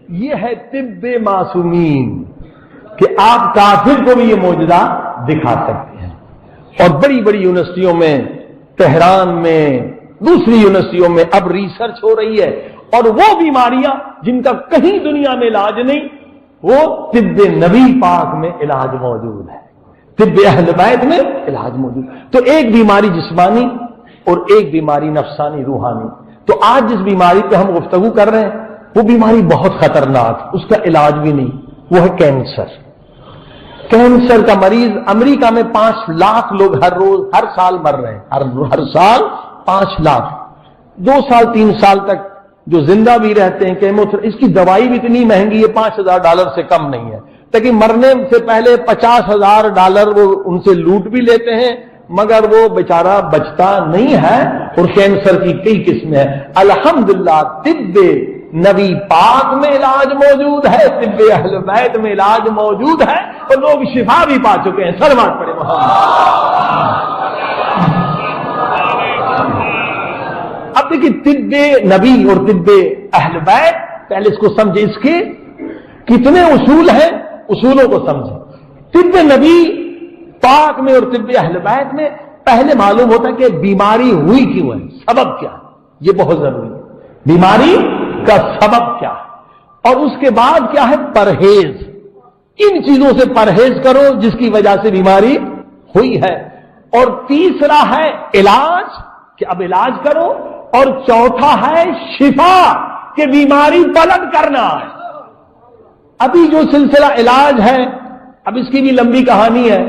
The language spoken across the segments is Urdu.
یہ ہے طب معصومین کہ آپ کافر کو بھی یہ معجزہ دکھا سکتے ہیں. اور بڑی بڑی یونیورسٹیوں میں، تہران میں، دوسری یونیورسٹیوں میں اب ریسرچ ہو رہی ہے، اور وہ بیماریاں جن کا کہیں دنیا میں علاج نہیں، وہ طب نبی پاک میں علاج موجود ہے، طب اہل بیت میں علاج موجود. تو ایک بیماری جسمانی اور ایک بیماری نفسانی روحانی. تو آج جس بیماری پہ ہم گفتگو کر رہے ہیں وہ بیماری بہت خطرناک، اس کا علاج بھی نہیں، وہ ہے کینسر. کینسر کا مریض امریکہ میں 5 لاکھ لوگ ہر سال مر رہے ہیں، ہر سال 5 لاکھ. 2 سال 3 سال تک جو زندہ بھی رہتے ہیں اس کی دوائی بھی اتنی مہنگی ہے، $5,000 سے کم نہیں ہے. لیکن مرنے سے پہلے $50,000 وہ ان سے لوٹ بھی لیتے ہیں، مگر وہ بیچارہ بچتا نہیں ہے. اور کینسر کی کئی قسمیں ہیں. الحمدللہ طب نبی پاک میں علاج موجود ہے، طب اہل بیت میں علاج موجود ہے، اور لوگ شفا بھی پا چکے ہیں. صلوات پڑھیں محمد. اب دیکھیں طب نبی اور طب اہل بیت، پہلے اس کو سمجھے، اس کے کتنے اصول ہیں، اصولوں کو سمجھے. طب نبی پاک میں اور طب اہل بیت میں پہلے معلوم ہوتا ہے کہ بیماری ہوئی کیوں ہے، سبب کیا ہے. یہ بہت ضروری ہے، بیماری کا سبب کیا ہے، اور اس کے بعد کیا ہے پرہیز. ان چیزوں سے پرہیز کرو جس کی وجہ سے بیماری ہوئی ہے. اور تیسرا ہے علاج، کہ اب علاج کرو. اور چوتھا ہے شفا، کہ بیماری پلٹ کرنا ہے. ابھی جو سلسلہ علاج ہے، اب اس کی بھی لمبی کہانی ہے.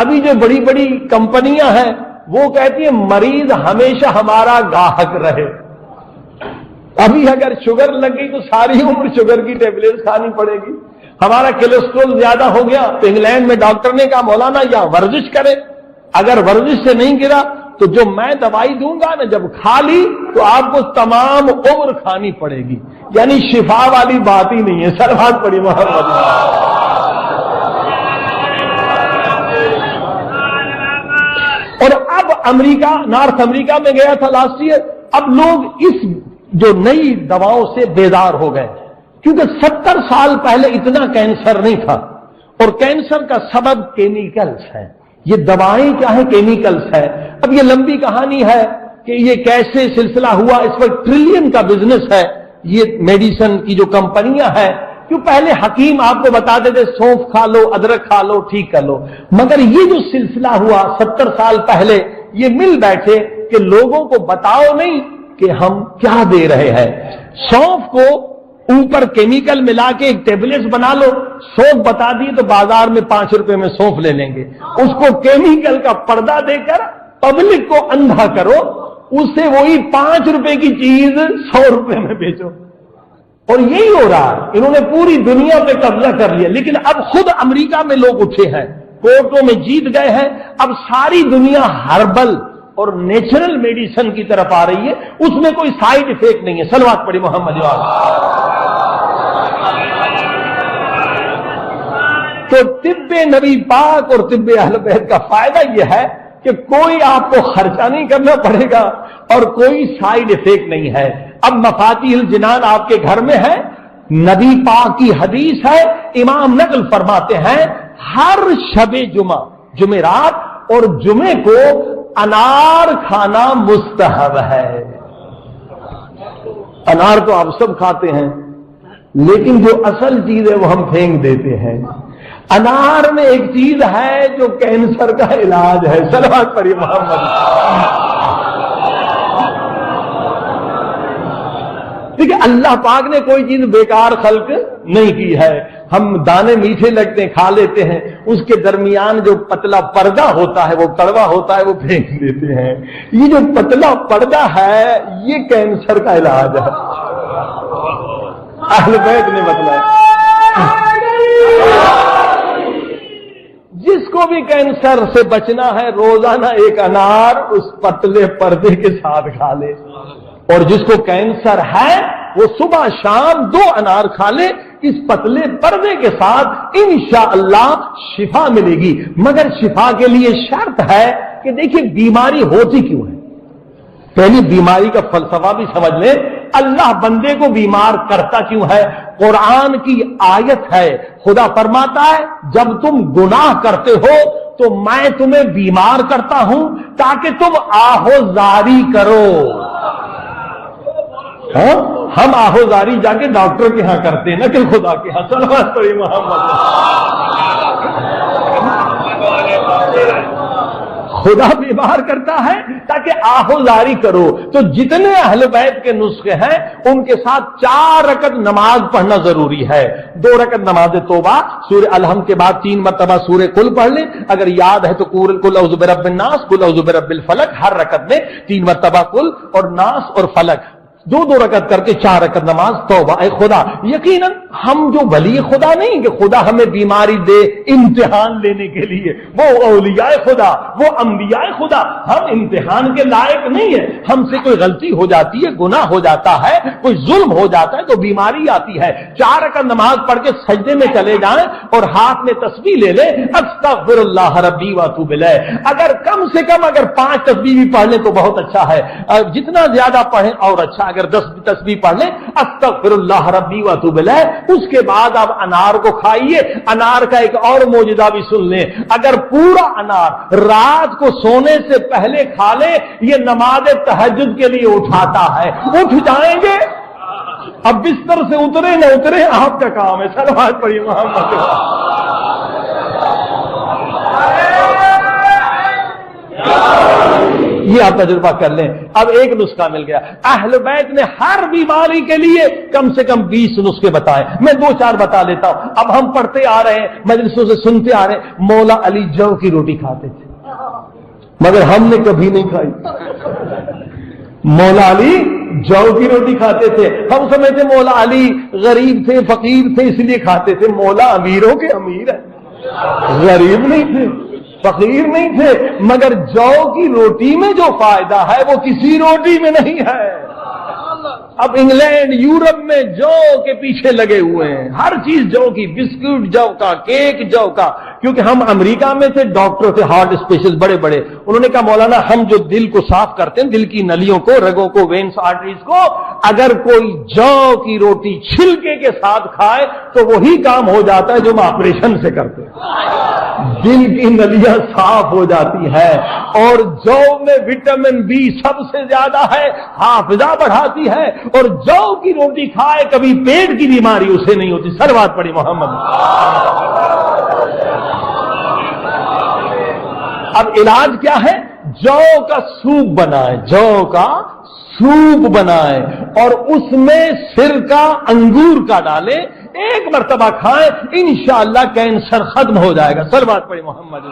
ابھی جو بڑی بڑی کمپنیاں ہیں وہ کہتی ہیں مریض ہمیشہ ہمارا گاہک رہے. ابھی اگر شوگر لگ گئی تو ساری عمر شوگر کی ٹیبلٹ کھانی پڑے گی. ہمارا کولیسٹرول زیادہ ہو گیا تو انگلینڈ میں ڈاکٹر نے کہا مولانا یا ورزش کرے، اگر ورزش سے نہیں گرا تو جو میں دوائی دوں گا نا، جب کھا لی تو آپ کو تمام عمر کھانی پڑے گی. یعنی شفا والی بات ہی نہیں ہے. صلوات پڑھی محمد. اور اب امریکہ، نارتھ امریکہ میں گیا تھا لاسٹ ایئر، اب لوگ اس جو نئی دواؤں سے بیدار ہو گئے، کیونکہ 70 سال پہلے اتنا کینسر نہیں تھا. اور کینسر کا سبب کیمیکلز ہے. یہ دوائیں کیا ہے، کیمیکلز ہے. اب یہ لمبی کہانی ہے کہ یہ کیسے سلسلہ ہوا. اس وقت ٹریلین کا بزنس ہے یہ میڈیسن کی جو کمپنیاں ہیں. کیوں پہلے حکیم آپ کو بتاتے تھے سونف کھا لو، ادرک کھا لو، ٹھیک کر لو. مگر یہ جو سلسلہ ہوا 70 سال پہلے، یہ مل بیٹھے کہ لوگوں کو بتاؤ نہیں کہ ہم کیا دے رہے ہیں. سونف کو اوپر کیمیکل ملا کے ایک ٹیبلٹس بنا لو، سونف بتا دی تو بازار میں 5 روپے میں سونف لے لیں گے. اس کو کیمیکل کا پردہ دے کر پبلک کو اندھا کرو، اس سے وہی 5 روپے کی چیز 100 روپے میں بیچو. اور یہی ہو رہا ہے، انہوں نے پوری دنیا پہ قبضہ کر لیا. لیکن اب خود امریکہ میں لوگ اٹھے ہیں، کورٹوں میں جیت گئے ہیں. اب ساری دنیا ہربل اور نیچرل میڈیسن کی طرف آ رہی ہے، اس میں کوئی سائیڈ افیکٹ نہیں ہے. صلوات پڑھی محمد. تو طب نبی پاک اور طب اہل بیت کا فائدہ یہ ہے کہ کوئی آپ کو خرچہ نہیں کرنا پڑے گا اور کوئی سائیڈ افیکٹ نہیں ہے. اب مفاتیح الجنان آپ کے گھر میں ہے. نبی پاک کی حدیث ہے، امام نقل فرماتے ہیں ہر شب جمعہ، جمعرات اور جمعے کو انار کھانا مستحب ہے. انار تو آپ سب کھاتے ہیں، لیکن جو اصل چیز ہے وہ ہم پھینک دیتے ہیں. انار میں ایک چیز ہے جو کینسر کا علاج ہے. صلوات پڑھی محمد. دیکھیں اللہ پاک نے کوئی چیز بیکار خلق نہیں کی ہے. ہم دانے میٹھے لگتے ہیں کھا لیتے ہیں، اس کے درمیان جو پتلا پردہ ہوتا ہے وہ کڑوا ہوتا ہے، وہ پھینک دیتے ہیں. یہ جو پتلا پردہ ہے یہ کینسر کا علاج ہے. اہل بیت نے بتلایا جس کو بھی کینسر سے بچنا ہے روزانہ ایک انار اس پتلے پردے کے ساتھ کھا لے. اور جس کو کینسر ہے وہ صبح شام 2 انار کھا لے اس پتلے پردے کے ساتھ، انشاءاللہ شفا ملے گی. مگر شفا کے لیے شرط ہے کہ دیکھیے بیماری ہوتی کیوں ہے. پہلی بیماری کا فلسفہ بھی سمجھ لیں. اللہ بندے کو بیمار کرتا کیوں ہے؟ قرآن کی آیت ہے، خدا فرماتا ہے جب تم گناہ کرتے ہو تو میں تمہیں بیمار کرتا ہوں تاکہ تم آہوزاری کرو۔ ہم آہوزاری جا کے ڈاکٹر کے ہاں کرتے ہیں نا کہ خدا کے ہاں۔ صلوات پڑھی محمد۔ خدا بیمار کرتا ہے تاکہ آہوزاری کرو۔ تو جتنے اہل بیت کے نسخے ہیں ان کے ساتھ 4 رکعت نماز پڑھنا ضروری ہے۔ 2 رکعت نماز توبہ، سورہ الحمد کے بعد 3 مرتبہ سورہ قل پڑھ لیں، اگر یاد ہے تو قل اعوذ برب الناس، قل اعوذ برب الفلق، ہر رکعت میں 3 مرتبہ قل اور ناس اور فلق، 2 رکعت کر کے 4 رکعت نماز توبہ۔ اے خدا، یقیناً ہم جو ولی خدا نہیں کہ خدا ہمیں بیماری دے امتحان لینے کے لیے، وہ اولیاء خدا، وہ انبیاء خدا، ہم امتحان کے لائق نہیں ہے۔ ہم سے کوئی غلطی ہو جاتی ہے، گناہ ہو جاتا ہے، کوئی ظلم ہو جاتا ہے تو بیماری آتی ہے۔ 4 رکعت نماز پڑھ کے سجدے میں چلے جائیں اور ہاتھ میں تسبیح لے لیں، استغفر اللہ ربی واتوب الیہ۔ اگر کم سے کم اگر 5 تسبیح بھی پڑھ لیں تو بہت اچھا ہے، جتنا زیادہ پڑھیں اور اچھا۔ اگر 10 تسبیح پڑھ لیں استغفر اللہ ربی واتوب الیہ، اس کے بعد آپ انار کو کھائیے۔ انار کا ایک اور معجزہ بھی سن لیں، اگر پورا انار رات کو سونے سے پہلے کھا لیں یہ نماز تہجد کے لیے اٹھاتا ہے۔ اٹھ جائیں گے، اب بستر سے اترے نہ اترے آپ کا کام ہے۔ صلوات پڑھیے محمد۔ یہ آپ تجربہ کر لیں۔ اب ایک نسخہ مل گیا، اہل بیت نے ہر بیماری کے لیے کم سے کم 20 نسخے بتائے، میں 2-4 بتا لیتا ہوں۔ اب ہم پڑھتے آ رہے ہیں، مجلسوں سے سنتے آ رہے ہیں، مولا علی جو کی روٹی کھاتے تھے مگر ہم نے کبھی نہیں کھائی۔ مولا علی جو کی روٹی کھاتے تھے، ہم سمجھتے مولا علی غریب تھے، فقیر تھے اس لیے کھاتے تھے۔ مولا امیروں کے امیر ہے، غریب نہیں تھے، فقیر نہیں تھے، مگر جو کی روٹی میں جو فائدہ ہے وہ کسی روٹی میں نہیں ہے۔ اب انگلینڈ یورپ میں جو کے پیچھے لگے ہوئے ہیں، ہر چیز جو کی، بسکٹ جو کا، کیک جو کا، کیونکہ ہم امریکہ میں تھے، ڈاکٹر تھے، ہارٹ اسپیشل بڑے بڑے، انہوں نے کہا مولانا ہم جو دل کو صاف کرتے ہیں، دل کی نلیوں کو، رگوں کو، وینس آرٹریز کو، اگر کوئی جو کی روٹی چھلکے کے ساتھ کھائے تو وہی کام ہو جاتا ہے جو ہم آپریشن سے کرتے ہیں، دل کی نلیاں صاف ہو جاتی ہے، اور جو میں وٹامن بی سب سے زیادہ ہے، حافظہ بڑھاتی ہے، اور جو کی روٹی کھائے کبھی پیٹ کی بیماری اسے نہیں ہوتی۔ صلوات پڑھی محمد۔ اب علاج کیا ہے؟ جو کا سوپ بنائیں، جو کا سوپ بنائیں اور اس میں سرکہ انگور کا ڈالیں، 1 مرتبہ کھائیں، انشاءاللہ کینسر ختم ہو جائے گا۔ صلوات پڑھی محمد۔